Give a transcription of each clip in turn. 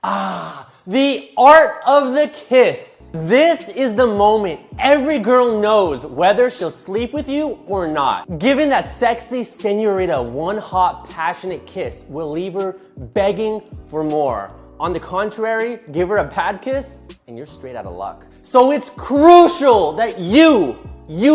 The art of the kiss. This is the moment every girl knows whether she'll sleep with you or not. Given that sexy senorita, one hot, passionate kiss will leave her begging for more. On the contrary, give her a bad kiss and you're straight out of luck. So it's crucial that you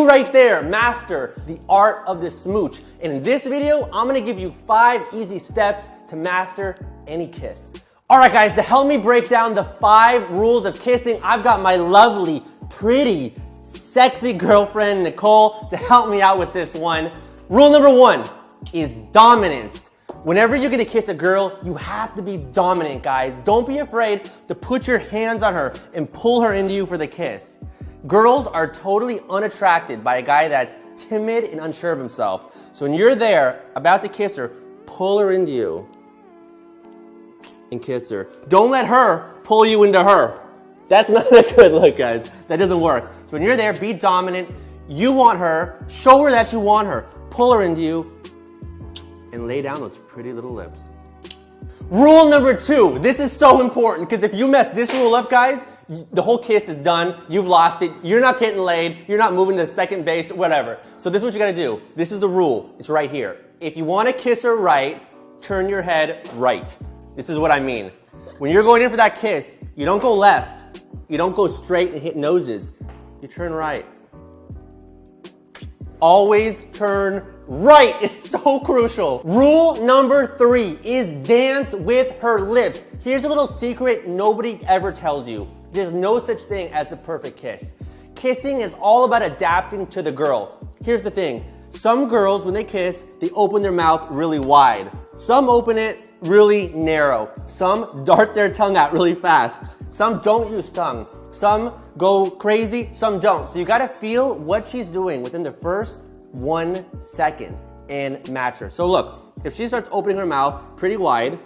right there, master the art of the smooch. And in this video, I'm gonna give you 5 easy steps to master any kiss. All right, guys, to help me break down the 5 rules of kissing, I've got my lovely, pretty, sexy girlfriend, Nicole, to help me out with this one. Rule number 1 is dominance. Whenever you're gonna kiss a girl, you have to be dominant, guys. Don't be afraid to put your hands on her and pull her into you for the kiss. Girls are totally unattracted by a guy that's timid and unsure of himself. So when you're there, about to kiss her, pull her into you and kiss her. Don't let her pull you into her. That's not a good look, guys. That doesn't work. So when you're there, be dominant. You want her. Show her that you want her. Pull her into you and lay down those pretty little lips. Rule number 2. This is so important because if you mess this rule up, guys, the whole kiss is done. You've lost it. You're not getting laid. You're not moving to second base, whatever. So this is what you gotta do. This is the rule. It's right here. If you wanna kiss her right, turn your head right. This is what I mean. When you're going in for that kiss, you don't go left. You don't go straight and hit noses. You turn right. Always turn right. It's so crucial. Rule number 3 is dance with her lips. Here's a little secret nobody ever tells you. There's no such thing as the perfect kiss. Kissing is all about adapting to the girl. Here's the thing. Some girls, when they kiss, they open their mouth really wide. Some open it really narrow. Some dart their tongue out really fast. Some don't use tongue. Some go crazy, some don't. So you gotta feel what she's doing within the first 1 second and match her. So look, if she starts opening her mouth pretty wide,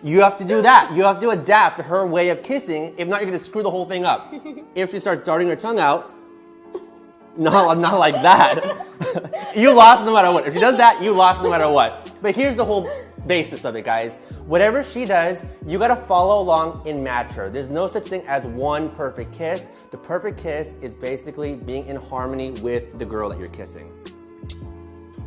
you have to do that. You have to adapt to her way of kissing. If not, you're gonna screw the whole thing up. If she starts darting her tongue out, not like that. You lost no matter what. If she does that, you lost no matter what. But here's the whole basis of it, guys. Whatever she does, you gotta follow along and match her. There's no such thing as one perfect kiss. The perfect kiss is basically being in harmony with the girl that you're kissing.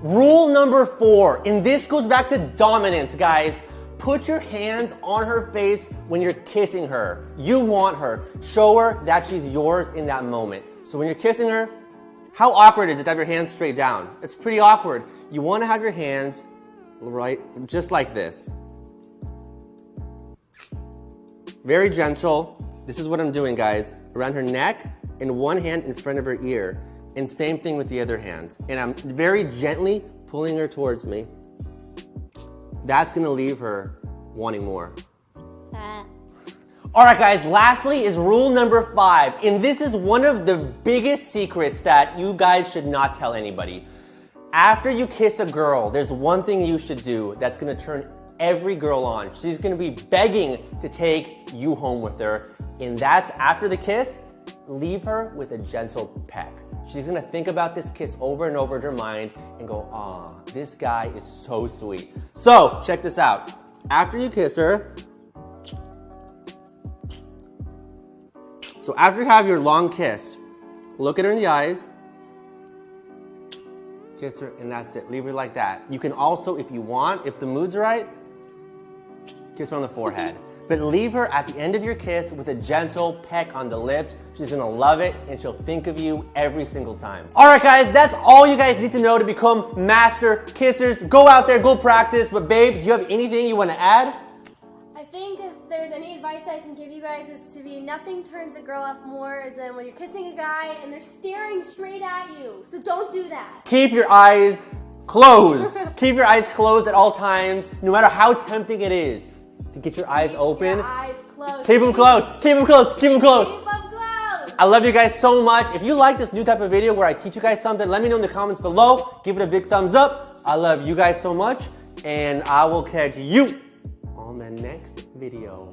Rule number 4, and this goes back to dominance, guys. Put your hands on her face when you're kissing her. You want her. Show her that she's yours in that moment. So when you're kissing her, how awkward is it to have your hands straight down? It's pretty awkward. You want to have your hands right, just like this. Very gentle. This is what I'm doing, guys. Around her neck and one hand in front of her ear. And same thing with the other hand. And I'm very gently pulling her towards me. That's gonna leave her wanting more. All right, guys, lastly is rule number 5. And this is one of the biggest secrets that you guys should not tell anybody. After you kiss a girl, there's one thing you should do that's gonna turn every girl on. She's gonna be begging to take you home with her. And that's after the kiss, leave her with a gentle peck. She's gonna think about this kiss over and over in her mind and go, "Aw, this guy is so sweet." So, check this out. After you kiss her, so after you have your long kiss, look at her in the eyes, kiss her, and that's it. Leave her like that. You can also, if you want, if the mood's right, kiss her on the forehead. But leave her at the end of your kiss with a gentle peck on the lips. She's gonna love it and she'll think of you every single time. All right, guys, that's all you guys need to know to become master kissers. Go out there, go practice. But babe, do you have anything you wanna add? I think if there's any advice I can give you guys is to be nothing turns a girl off more is than when you're kissing a guy and they're staring straight at you. So don't do that. Keep your eyes closed. Keep your eyes closed at all times, no matter how tempting it is. To get your eyes open. Your eyes closed. Keep them closed. Keep them closed. Keep them closed. Keep them closed. I love you guys so much. If you like this new type of video where I teach you guys something, let me know in the comments below. Give it a big thumbs up. I love you guys so much. And I will catch you on the next video.